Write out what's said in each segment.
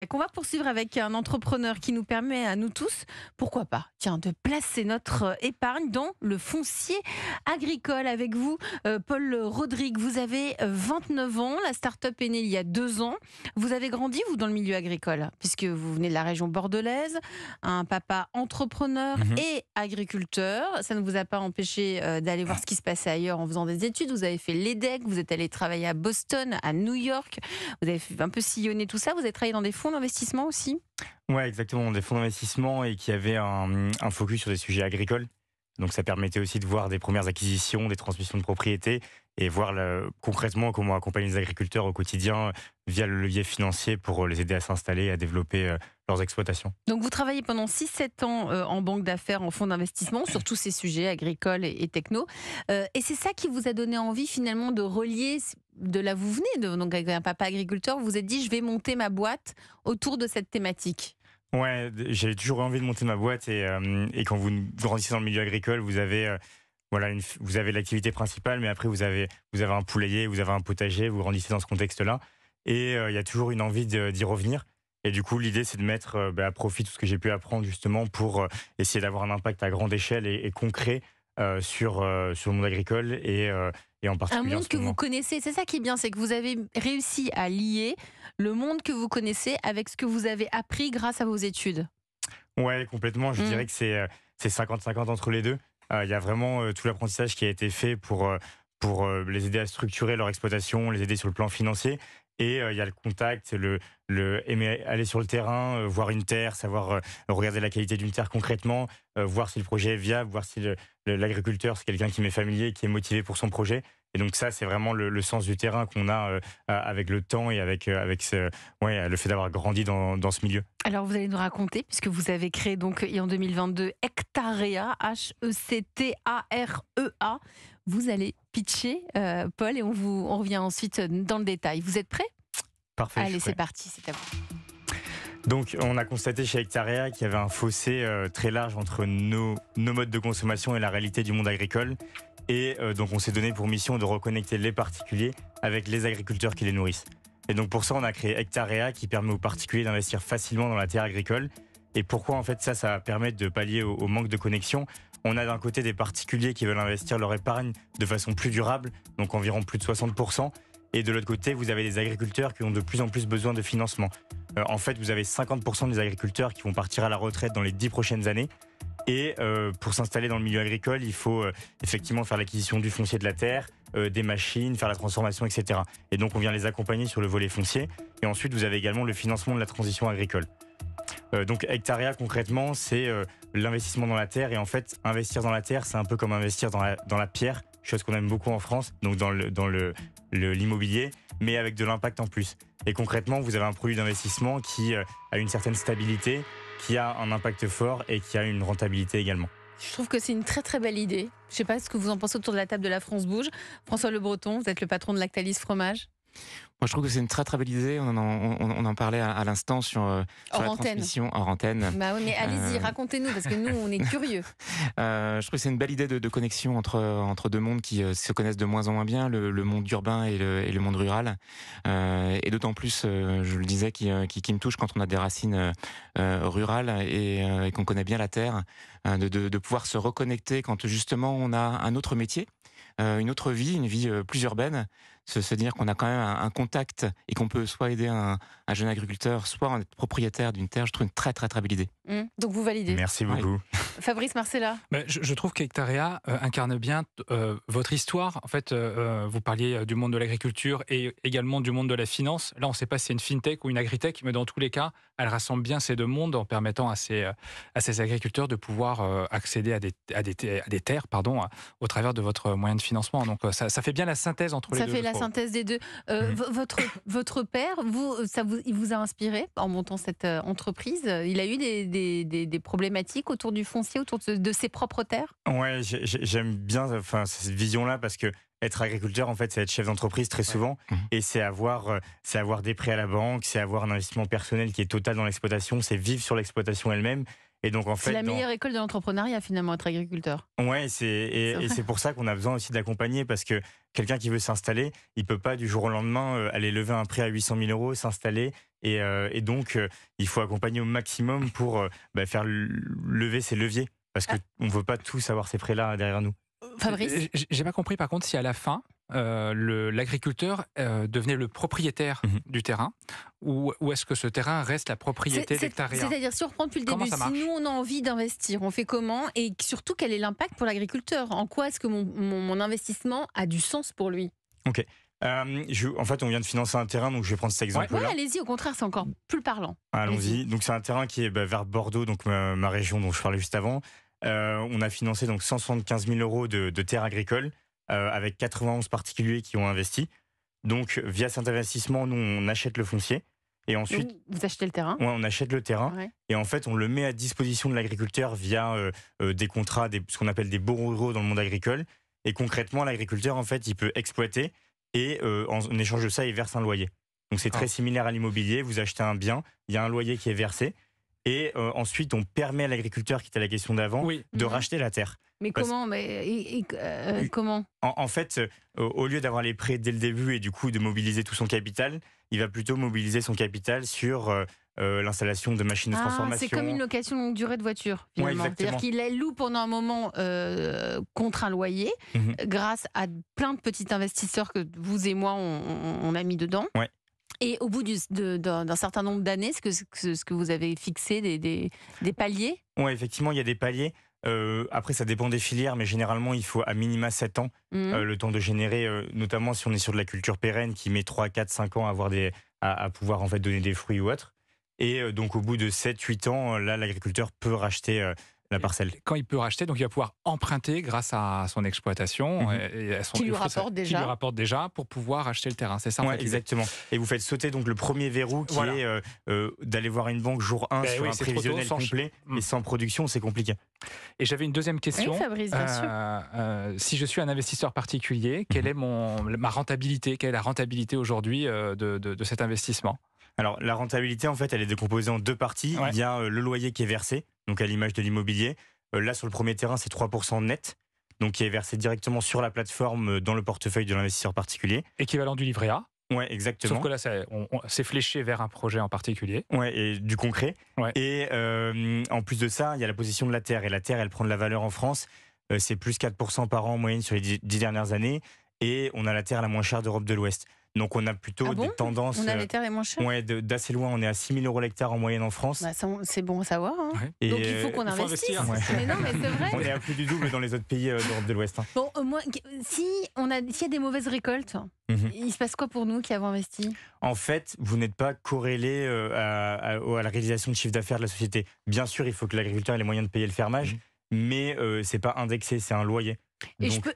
Et qu'on va poursuivre avec un entrepreneur qui nous permet à nous tous, pourquoi pas, tiens, de placer notre épargne dans le foncier agricole. Avec vous, Paul Rodrigue, vous avez 29 ans, la start-up est née il y a 2 ans. Vous avez grandi, vous, dans le milieu agricole, puisque vous venez de la région bordelaise, un papa entrepreneur Mmh. et agriculteur. Ça ne vous a pas empêché d'aller voir ce qui se passait ailleurs en faisant des études. Vous avez fait l'EDEC, vous êtes allé travailler à Boston, à New York, vous avez un peu sillonné tout ça, vous avez travaillé dans des fonds d'investissement aussi? Ouais, exactement, des fonds d'investissement et qui avaient un focus sur des sujets agricoles. Donc ça permettait aussi de voir des premières acquisitions, des transmissions de propriété et voir concrètement comment accompagner les agriculteurs au quotidien via le levier financier pour les aider à s'installer et à développer leurs exploitations. Donc vous travaillez pendant 6-7 ans en banque d'affaires, en fonds d'investissement, sur tous ces sujets agricoles et techno. Et c'est ça qui vous a donné envie finalement de relier, de là vous venez, donc avec un papa agriculteur, vous vous êtes dit je vais monter ma boîte autour de cette thématique. Ouais, j'ai toujours eu envie de monter ma boîte et quand vous grandissez dans le milieu agricole, vous avez voilà, vous avez l'activité principale, mais après vous avez un poulailler, vous avez un potager, vous grandissez dans ce contexte-là, et il y a toujours une envie d'y revenir. Et du coup, l'idée, c'est de mettre à profit tout ce que j'ai pu apprendre justement pour essayer d'avoir un impact à grande échelle et concret sur le monde agricole et en Un particulier en monde ce que vous moment. connaissez, c'est ça qui est bien, c'est que vous avez réussi à lier le monde que vous connaissez avec ce que vous avez appris grâce à vos études. Ouais, complètement. Je Mm. dirais que c'est 50-50 entre les deux. Il y a vraiment tout l'apprentissage qui a été fait pour les aider à structurer leur exploitation, les aider sur le plan financier. Et il y a le contact, aimer aller sur le terrain, voir une terre, savoir regarder la qualité d'une terre concrètement, voir si le projet est viable, voir si l'agriculteur, c'est quelqu'un qui m'est familier, qui est motivé pour son projet. Et donc ça, c'est vraiment le sens du terrain qu'on a avec le temps et avec le fait d'avoir grandi dans ce milieu. Alors vous allez nous raconter, puisque vous avez créé donc en 2022 Hectarea, Hectarea. Vous allez pitcher, Paul, et on revient ensuite dans le détail. Vous êtes prêts? Parfait, je Allez, suis c'est prêt. parti, c'est à vous. Donc, on a constaté chez Hectarea qu'il y avait un fossé très large entre nos modes de consommation et la réalité du monde agricole. Et donc, on s'est donné pour mission de reconnecter les particuliers avec les agriculteurs qui les nourrissent. Et donc, pour ça, on a créé Hectarea qui permet aux particuliers d'investir facilement dans la terre agricole. Et pourquoi, en fait, ça va permettre de pallier au manque de connexion. On a d'un côté des particuliers qui veulent investir leur épargne de façon plus durable, donc environ plus de 60%. Et de l'autre côté, vous avez des agriculteurs qui ont de plus en plus besoin de financement. En fait, vous avez 50% des agriculteurs qui vont partir à la retraite dans les 10 prochaines années. Et pour s'installer dans le milieu agricole, il faut effectivement faire l'acquisition du foncier de la terre, des machines, faire la transformation, etc. Et donc, on vient les accompagner sur le volet foncier. Et ensuite, vous avez également le financement de la transition agricole. Donc, Hectarea, concrètement, c'est l'investissement dans la terre. Et en fait, investir dans la terre, c'est un peu comme investir dans la pierre, chose qu'on aime beaucoup en France, donc l'immobilier, mais avec de l'impact en plus. Et concrètement, vous avez un produit d'investissement qui a une certaine stabilité, qui a un impact fort et qui a une rentabilité également. Je trouve que c'est une très très belle idée. Je ne sais pas ce que vous en pensez autour de la table de La France Bouge. François Le Breton, vous êtes le patron de Lactalis Fromage. Moi, je trouve que c'est une très très belle idée. On en parlait à l'instant sur Hors la antenne. transmission hors antenne. Bah oui, mais allez-y, Euh, racontez-nous, parce que nous, on est curieux. je trouve que c'est une belle idée de connexion entre deux mondes qui se connaissent de moins en moins bien, le monde urbain et le monde rural. Et d'autant plus, je le disais, qui me touche quand on a des racines rurales et qu'on connaît bien la terre, de pouvoir se reconnecter quand justement on a un autre métier. Une autre vie, une vie plus urbaine, se dire qu'on a quand même un contact et qu'on peut soit aider un jeune agriculteur, soit en être propriétaire d'une terre, je trouve une très très très belle idée. Donc vous validez. Merci Oui. beaucoup. Fabrice Marcella. Je trouve qu'Hectarea incarne bien votre histoire. En fait, vous parliez du monde de l'agriculture et également du monde de la finance. Là, on ne sait pas si c'est une fintech ou une agritech, mais dans tous les cas, elle rassemble bien ces deux mondes en permettant à ces agriculteurs de pouvoir accéder à des terres au travers de votre moyen de financement. Donc, ça fait bien la synthèse entre les Ça deux. fait je la trouve. synthèse des deux. Mhm. Votre père, il vous a inspiré en montant cette entreprise? Il a eu des problématiques autour du foncier, autour de ses propres terres? Ouais, j'aime bien cette vision-là parce que être agriculteur, en fait, c'est être chef d'entreprise très Ouais. souvent Mhm. et c'est avoir des prêts à la banque, c'est avoir un investissement personnel qui est total dans l'exploitation, c'est vivre sur l'exploitation elle-même. Et donc, en C'est fait, la meilleure école de l'entrepreneuriat, finalement, être agriculteur. ouais, C'est vrai. et c'est pour ça qu'on a besoin aussi d'accompagner parce que quelqu'un qui veut s'installer, il peut pas du jour au lendemain aller lever un prêt à 800 000 euros, s'installer Et donc, il faut accompagner au maximum pour faire lever ces leviers. Parce qu'on ne veut pas tous avoir ces prêts-là derrière nous. Fabrice? J'ai pas compris par contre si à la fin, l'agriculteur devenait le propriétaire du terrain ou est-ce que ce terrain reste la propriété d'Hectarea? C'est-à-dire, si on reprend depuis le Comment début, ça marche? si nous on a envie d'investir, on fait comment? Et surtout, quel est l'impact pour l'agriculteur? En quoi est-ce que mon investissement a du sens pour lui? Ok. En fait, on vient de financer un terrain, donc je vais prendre cet Ouais, exemple-là. allez-y, au contraire, c'est encore plus parlant. Allons-y. Donc c'est un terrain qui est vers Bordeaux, donc ma région dont je parlais juste avant. On a financé donc 175 000 euros de terres agricoles avec 91 particuliers qui ont investi. Donc via cet investissement, nous on achète le foncier et ensuite Vous achetez le terrain? on achète le terrain et en fait on le met à disposition de l'agriculteur via des contrats, ce qu'on appelle des baux ruraux dans le monde agricole. Et concrètement, l'agriculteur en fait il peut exploiter et en échange de ça il verse un loyer. Donc c'est très similaire à l'immobilier. Vous achetez un bien, il y a un loyer qui est versé. Et ensuite, on permet à l'agriculteur, qui était la question d'avant, de racheter la terre. Mais comment? Comment? En fait, au lieu d'avoir les prêts dès le début et du coup de mobiliser tout son capital, il va plutôt mobiliser son capital sur l'installation de machines de transformation. C'est comme une location longue durée de voiture, finalement. C'est-à-dire qu'il la loue pendant un moment contre un loyer, grâce à plein de petits investisseurs que vous et moi, on a mis dedans. Ouais. Et au bout d'un certain nombre d'années, ce que vous avez fixé des paliers? Oui, effectivement, il y a des paliers. Après, ça dépend des filières, mais généralement, il faut à minima 7 ans, le temps de générer, notamment si on est sur de la culture pérenne qui met 3, 4, 5 ans à pouvoir en fait donner des fruits ou autre. Et donc, au bout de 7, 8 ans, là, l'agriculteur peut racheter la parcelle. Quand il peut racheter, donc il va pouvoir emprunter grâce à son exploitation et à son qui lui rapporte déjà pour pouvoir acheter le terrain. C'est ça? Exactement. Et vous faites sauter donc le premier verrou qui est d'aller voir une banque jour 1 sur un prévisionnel complet et sans production, c'est compliqué. Et j'avais une deuxième question. Oui, Fabrice, bien sûr. Si je suis un investisseur particulier, quelle est ma rentabilité? Quelle est la rentabilité aujourd'hui de cet investissement? Alors, la rentabilité, en fait, elle est décomposée en deux parties. Il y a le loyer qui est versé, donc à l'image de l'immobilier. Là, sur le premier terrain, c'est 3% net, donc qui est versé directement sur la plateforme dans le portefeuille de l'investisseur particulier. Équivalent du livret A. Ouais, exactement. Sauf que là, c'est fléché vers un projet en particulier. Ouais, et du concret. Ouais. Et en plus de ça, il y a la position de la terre. Et la terre, elle prend de la valeur en France. C'est plus 4% par an en moyenne sur les 10 dernières années. Et on a la terre la moins chère d'Europe de l'Ouest. Donc on a plutôt des tendances. On a les terres les moins chères. Ouais, d'assez loin. On est à 6 000 euros l'hectare en moyenne en France. Bah, c'est bon à savoir. Hein. Et donc il faut qu'on investisse. Mais non, mais c'est vrai. On est à plus du double dans les autres pays d'Europe de l'Ouest. Hein. Bon, s'il y a des mauvaises récoltes, il se passe quoi pour nous qui avons investi? En fait, vous n'êtes pas corrélé à la réalisation de chiffre d'affaires de la société. Bien sûr, il faut que l'agriculteur ait les moyens de payer le fermage, mais c'est pas indexé, c'est un loyer.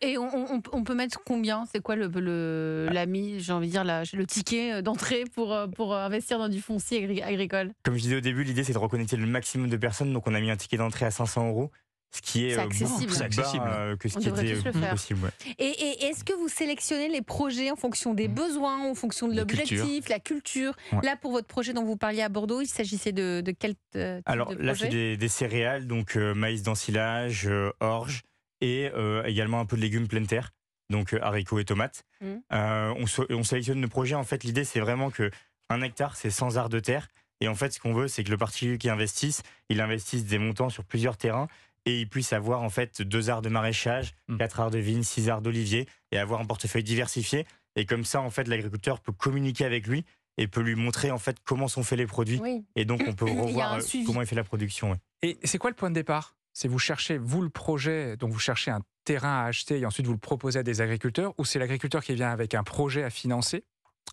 Et, on peut mettre combien? C'est quoi j'ai envie de dire le ticket d'entrée pour investir dans du foncier agricole? Comme je disais au début, l'idée c'est de reconnecter le maximum de personnes, donc on a mis un ticket d'entrée à 500 euros. Ce qui est accessible, beaucoup plus bas que ce qui était possible. Ouais. Et est-ce que vous sélectionnez les projets en fonction des besoins, en fonction de l'objectif, la culture? Là, pour votre projet dont vous parliez à Bordeaux, il s'agissait de quel type Alors de projet? là, c'est des céréales, donc maïs d'ensilage, orge, et également un peu de légumes pleine terre, donc haricots et tomates. On sélectionne nos projets. En fait, l'idée, c'est vraiment que 1 hectare, c'est 100 arts de terre. Et en fait, ce qu'on veut, c'est que le particulier qui investisse, il investisse des montants sur plusieurs terrains et il puisse avoir en fait 2 arts de maraîchage, 4 arts de vigne, 6 arts d'olivier et avoir un portefeuille diversifié. Et comme ça, en fait, l'agriculteur peut communiquer avec lui et peut lui montrer en fait comment sont faits les produits. Oui. Et donc, on peut revoir comment il fait la production. Ouais. Et c'est quoi le point de départ? C'est vous cherchez, vous, le projet, donc vous cherchez un terrain à acheter et ensuite vous le proposez à des agriculteurs, ou c'est l'agriculteur qui vient avec un projet à financer?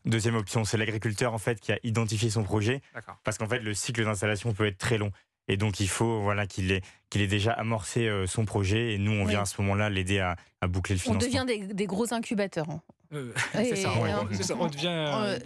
Deuxième option, c'est l'agriculteur en fait qui a identifié son projet. Parce qu'en fait, le cycle d'installation peut être très long. Et donc, il faut qu'il ait déjà amorcé son projet. Et nous, on vient à ce moment-là l'aider à boucler le financement. On devient des gros incubateurs. Hein. C'est ça, on devient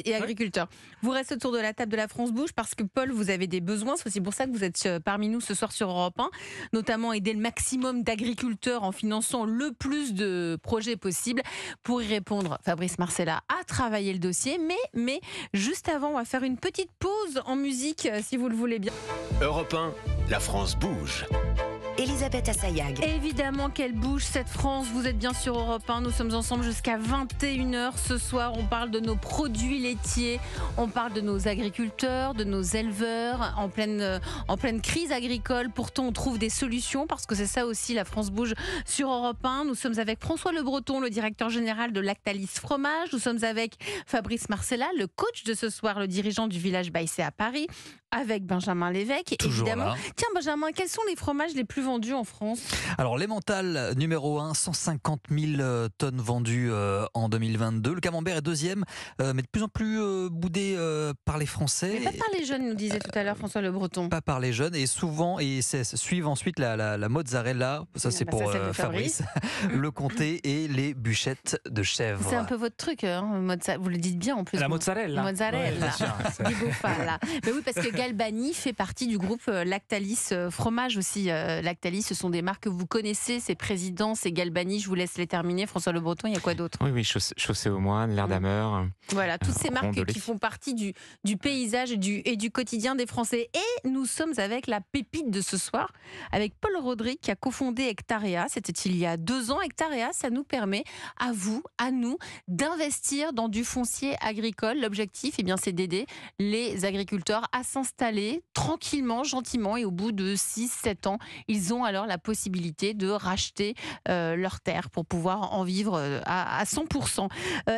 et agriculteur. Vous restez autour de la table de la France Bouge parce que Paul, vous avez des besoins. C'est aussi pour ça que vous êtes parmi nous ce soir sur Europe 1, notamment aider le maximum d'agriculteurs en finançant le plus de projets possibles. Pour y répondre, Fabrice Marcella a travaillé le dossier, mais juste avant, on va faire une petite pause en musique, si vous le voulez bien. Europe 1, la France bouge. Elisabeth Assayag. Évidemment qu'elle bouge cette France, vous êtes bien sur Europe 1, nous sommes ensemble jusqu'à 21h ce soir, on parle de nos produits laitiers, on parle de nos agriculteurs, de nos éleveurs en pleine crise agricole, pourtant on trouve des solutions parce que c'est ça aussi la France bouge sur Europe 1. Nous sommes avec François Le Breton, le directeur général de Lactalis Fromage, nous sommes avec Fabrice Marcella, le coach de ce soir, le dirigeant du village Baïsé à Paris, avec Benjamin Lévesque, Toujours évidemment. là. Tiens Benjamin, quels sont les fromages les plus vendus en France ? Alors, l'emmental numéro 1, 150 000 tonnes vendues en 2022. Le camembert est deuxième, mais de plus en plus boudé par les Français. Mais pas par les jeunes, nous disait tout à l'heure François Le Breton. Pas par les jeunes, et souvent, suivent ensuite la mozzarella, ça c'est pour ça, c'est de Fabrice, le comté et les bûchettes de chèvre. C'est un peu votre truc, hein, vous le dites bien en plus. La mozzarella. Mozzarella. Ouais, bien sûr, c'est- Du bufala. Mais oui, parce que Galbani fait partie du groupe Lactalis Fromage aussi. Lactalis, ce sont des marques que vous connaissez, c'est Président, c'est Galbani. Je vous laisse les terminer. François Le Breton, il y a quoi d'autre ? Oui, Chaussée aux Moines, L'Air d'Ameur. Voilà, toutes ces marques Rondelet. qui font partie du paysage et du quotidien des Français. Et nous sommes avec la pépite de ce soir, avec Paul Rodrigue qui a cofondé Hectarea. C'était il y a 2 ans. Hectarea, ça nous permet, à vous, à nous, d'investir dans du foncier agricole. L'objectif, eh bien, c'est d'aider les agriculteurs à s'installer tranquillement, gentiment. Et au bout de 6-7 ans, ils ont alors la possibilité de racheter leurs terres pour pouvoir en vivre à 100%.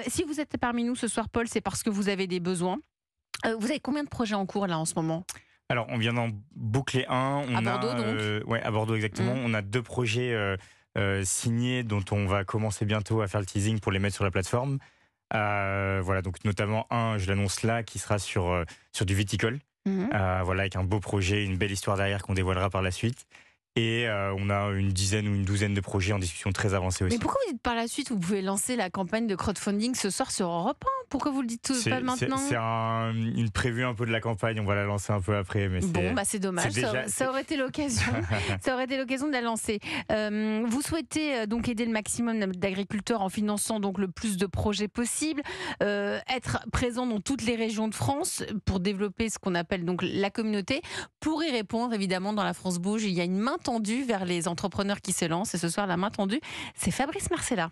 Si vous êtes parmi nous ce soir, Paul, c'est parce que vous avez des besoins. Vous avez combien de projets en cours là en ce moment ? Alors, on vient d'en boucler un. À Bordeaux, donc Ouais, à Bordeaux, exactement. On a 2 projets signés dont on va commencer bientôt à faire le teasing pour les mettre sur la plateforme. Voilà, donc notamment un, je l'annonce là, qui sera sur du viticole. Voilà, avec un beau projet, une belle histoire derrière qu'on dévoilera par la suite. Et on a une dizaine ou une douzaine de projets en discussion très avancée aussi. Mais pourquoi vous dites par la suite, vous pouvez lancer la campagne de crowdfunding ce soir sur Europe 1 ? Pourquoi vous le dites pas maintenant ? C'est une prévue un peu de la campagne, on va la lancer un peu après. Mais C'est dommage, c'est déjà- ça aurait été l'occasion. Ça aurait été l'occasion de la lancer. Vous souhaitez donc aider le maximum d'agriculteurs en finançant donc le plus de projets possible, être présent dans toutes les régions de France pour développer ce qu'on appelle donc la communauté. Pour y répondre, évidemment, dans la France Bouge, il y a une main tendue vers les entrepreneurs qui se lancent. Et ce soir, la main tendue, c'est Fabrice Marcella.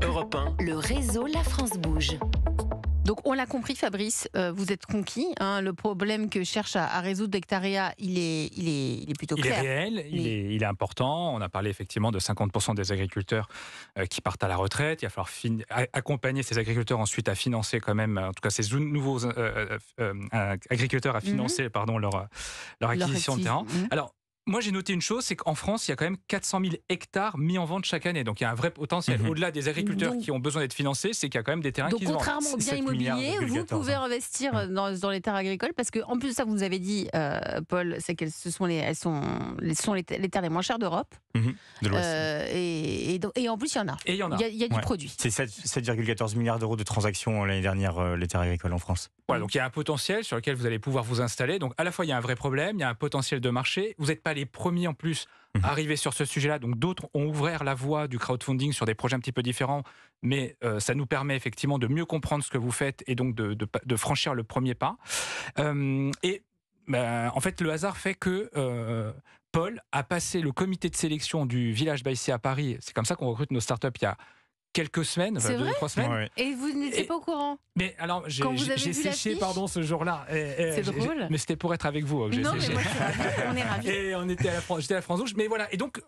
Europe 1. Le réseau La France Bouge. Donc on l'a compris Fabrice, vous êtes conquis. Hein, le problème que cherche à résoudre Hectarea, il est plutôt Il est clair. réel, il est important. On a parlé effectivement de 50% des agriculteurs qui partent à la retraite. Il va falloir accompagner ces agriculteurs ensuite à financer quand même, en tout cas ces nouveaux agriculteurs à financer leur acquisition de terrain. Alors, moi, j'ai noté une chose, c'est qu'en France, il y a quand même 400 000 hectares mis en vente chaque année. Donc, il y a un vrai potentiel. Au-delà des agriculteurs qui ont besoin d'être financés, c'est qu'il y a quand même des terrains qui se vendent. Donc, contrairement au bien 7 milliards, immobilier, vous 14, pouvez investir dans les terres agricoles parce qu'en plus de ça, vous nous avez dit, Paul, c'est qu'elles sont les terres les moins chères d'Europe. De l'Ouest. Et en plus, il y en a. Et il y en a. Il y a du produit. C'est 7,14 milliards d'euros de transactions l'année dernière, les terres agricoles en France. Voilà, donc il y a un potentiel sur lequel vous allez pouvoir vous installer. Donc à la fois il y a un vrai problème, il y a un potentiel de marché. Vous n'êtes pas les premiers en plus à arriver sur ce sujet-là. Donc d'autres ont ouvert la voie du crowdfunding sur des projets un petit peu différents, mais ça nous permet effectivement de mieux comprendre ce que vous faites et donc de franchir le premier pas. En fait, le hasard fait que Paul a passé le comité de sélection du village Baïsé à Paris. C'est comme ça qu'on recrute nos startups il y a quelques semaines, C'est 2 ou 3 semaines. Ouais. Et vous n'étiez pas au courant ? Mais alors, j'ai Quand vous avez vu séché, l'affiche ce jour-là. C'est drôle. Mais c'était pour être avec vous que j'ai Non, mais séché. moi, je suis ravie. On est ravis. Et j'étais à la France Rouge. Mais voilà. Et donc,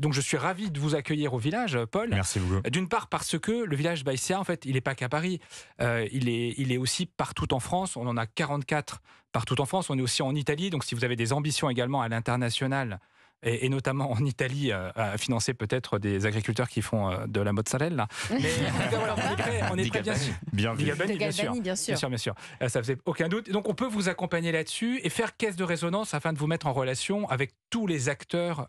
donc, je suis ravi de vous accueillir au village, Paul. Merci beaucoup. D'une part parce que le village Baïséa, en fait, il n'est pas qu'à Paris. Il est aussi partout en France. On en a 44 partout en France. On est aussi en Italie. Donc, si vous avez des ambitions également à l'international, et notamment en Italie, à financer peut-être des agriculteurs qui font de la mozzarella. Mais en tout cas, voilà, on est prêt, bien sûr. Bien vu. De Galbani, bien sûr. Galbani, bien sûr. Bien sûr. Ça faisait aucun doute. Donc, on peut vous accompagner là-dessus et faire caisse de résonance afin de vous mettre en relation avec tous les acteurs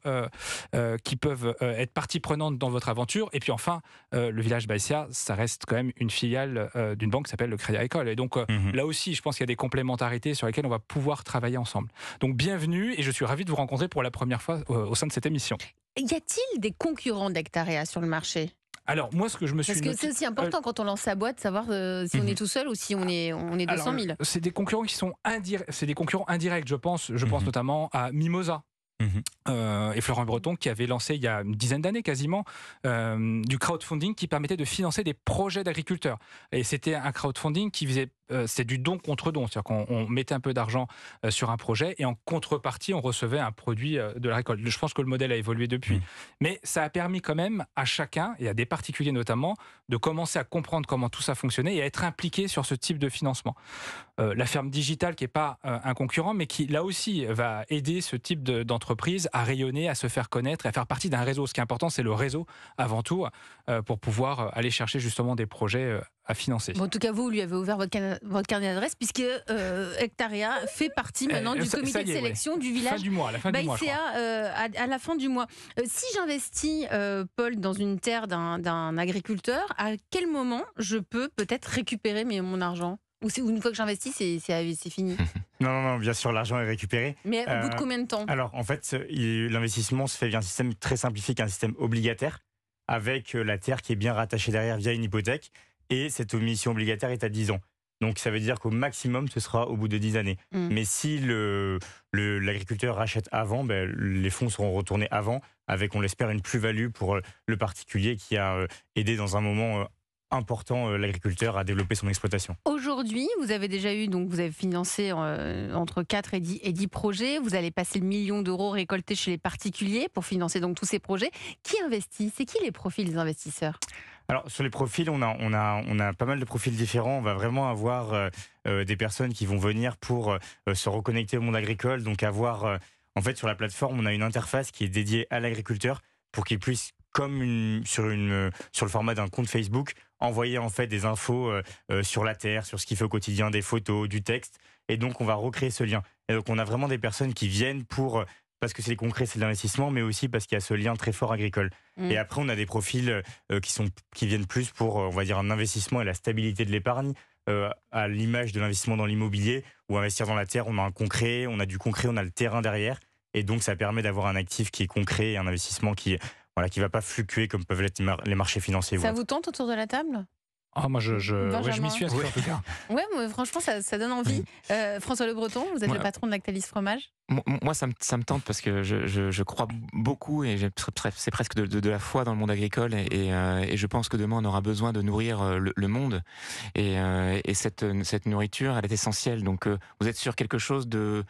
qui peuvent être partie prenante dans votre aventure. Et puis enfin, le village Baïsia, ça reste quand même une filiale d'une banque qui s'appelle le Crédit Agricole. Et donc, là aussi, je pense qu'il y a des complémentarités sur lesquelles on va pouvoir travailler ensemble. Donc, bienvenue et je suis ravi de vous rencontrer pour la première fois au sein de cette émission. Y a-t-il des concurrents d'Hectarea sur le marché ? Alors, moi, ce que je me suis Parce que c'est aussi important quand on lance sa boîte, savoir si on est tout seul ou si on est 200 000. C'est des concurrents qui sont indirects. C'est des concurrents indirects, je pense. Je pense notamment à Mimosa. et Florent Breton qui avait lancé il y a une dizaine d'années quasiment du crowdfunding qui permettait de financer des projets d'agriculteurs. Et c'était un crowdfunding qui faisait c'est du don contre don, c'est-à-dire qu'on mettait un peu d'argent sur un projet et en contrepartie on recevait un produit de la récolte. Je pense que le modèle a évolué depuis, mais ça a permis quand même à chacun et à des particuliers notamment de commencer à comprendre comment tout ça fonctionnait et à être impliqué sur ce type de financement. La ferme digitale qui n'est pas un concurrent mais qui là aussi va aider ce type d'entreprise à rayonner, à se faire connaître et à faire partie d'un réseau. Ce qui est important, c'est le réseau avant tout pour pouvoir aller chercher justement des projets à financer. Bon, en tout cas, vous lui avez ouvert votre carnet d'adresse puisque Hectarea fait partie maintenant du comité de sélection du village. Fin du mois, à la fin du mois, je crois. À la fin du mois. Si j'investis, Paul, dans une terre d'un agriculteur, à quel moment je peux peut-être récupérer mon argent ? Ou une fois que j'investis, c'est fini. Non, bien sûr, l'argent est récupéré. Mais au bout de combien de temps ? Alors, en fait, l'investissement se fait via un système très simplifié, un système obligataire, avec la terre qui est bien rattachée derrière via une hypothèque. Et cette omission obligataire est à 10 ans. Donc, ça veut dire qu'au maximum, ce sera au bout de 10 années. Mais si l'agriculteur rachète avant, les fonds seront retournés avant, avec, on l'espère, une plus-value pour le particulier qui a aidé dans un moment important l'agriculteur à développer son exploitation. Aujourd'hui, vous avez déjà eu, donc vous avez financé entre 4 et 10 projets. Vous allez passer le million d'euros récoltés chez les particuliers pour financer donc tous ces projets. Qui investit ? C'est qui les profils des investisseurs ? Alors sur les profils, on a pas mal de profils différents. On va vraiment avoir des personnes qui vont venir pour se reconnecter au monde agricole. Donc avoir, en fait, sur la plateforme, on a une interface qui est dédiée à l'agriculteur pour qu'il puisse, comme sur le format d'un compte Facebook, envoyer en fait des infos sur la terre, sur ce qu'il fait au quotidien, des photos, du texte. Et donc on va recréer ce lien. Et donc on a vraiment des personnes qui viennent parce que c'est concret, c'est de l'investissement, mais aussi parce qu'il y a ce lien très fort agricole. Et après, on a des profils qui viennent plus pour, on va dire, un investissement et la stabilité de l'épargne, à l'image de l'investissement dans l'immobilier, ou investir dans la terre, on a un concret, on a du concret, on a le terrain derrière, et donc ça permet d'avoir un actif qui est concret et un investissement qui va pas fluctuer comme peuvent l'être les marchés financiers. Ça vous tente autour de la table ? Moi, je m'y suis inscrit en tout cas. Ouais, franchement, ça donne envie. François Le Breton, vous êtes le patron de Lactalis Fromage. Moi, ça me tente parce que je crois beaucoup et c'est presque de la foi dans le monde agricole et je pense que demain on aura besoin de nourrir le monde et cette nourriture, elle est essentielle. Donc, vous êtes sur quelque chose de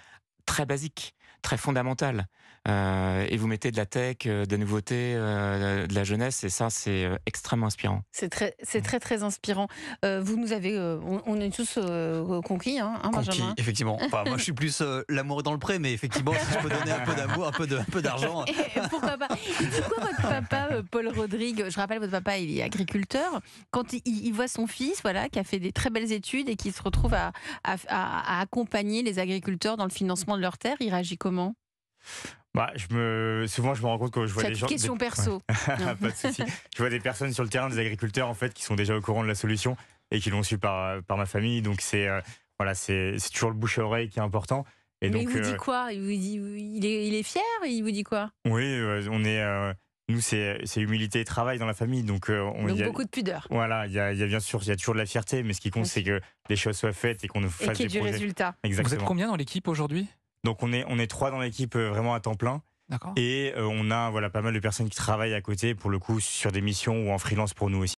très basique, très fondamental. Et vous mettez de la tech, des nouveautés, de la jeunesse, et ça, c'est extrêmement inspirant. C'est très, très inspirant. Vous nous avez, on est tous conquis, Benjamin. Conquis, effectivement. Enfin, moi, je suis plus l'amour est dans le pré, mais effectivement, si je peux donner un peu d'amour, un peu d'argent. Et pourquoi pas ? Il dit quoi votre papa, Paul Rodrigue ? Je rappelle, votre papa, il est agriculteur. Quand il voit son fils, qui a fait des très belles études et qui se retrouve à accompagner les agriculteurs dans le financement de leurs terres, il réagit comment ? Souvent, je me rends compte que je vois des gens. Question perso. Pas de souci. Je vois des personnes sur le terrain, des agriculteurs en fait, qui sont déjà au courant de la solution et qui l'ont su par ma famille. Donc c'est toujours le bouche à oreille qui est important. Et mais donc, il vous dit quoi ? Il vous dit, il est fier ? Il vous dit quoi ? Oui, on est. Nous, c'est humilité et travail dans la famille. Donc beaucoup de pudeur. Voilà, il y a bien sûr, il y a toujours de la fierté, mais ce qui compte, c'est que les choses soient faites et qu'on nous fasse des projets. Et qu'il y ait du résultat. Exactement. Vous êtes combien dans l'équipe aujourd'hui ? Donc on est 3 dans l'équipe vraiment à temps plein. D'accord. Et on a pas mal de personnes qui travaillent à côté pour le coup sur des missions ou en freelance pour nous aussi.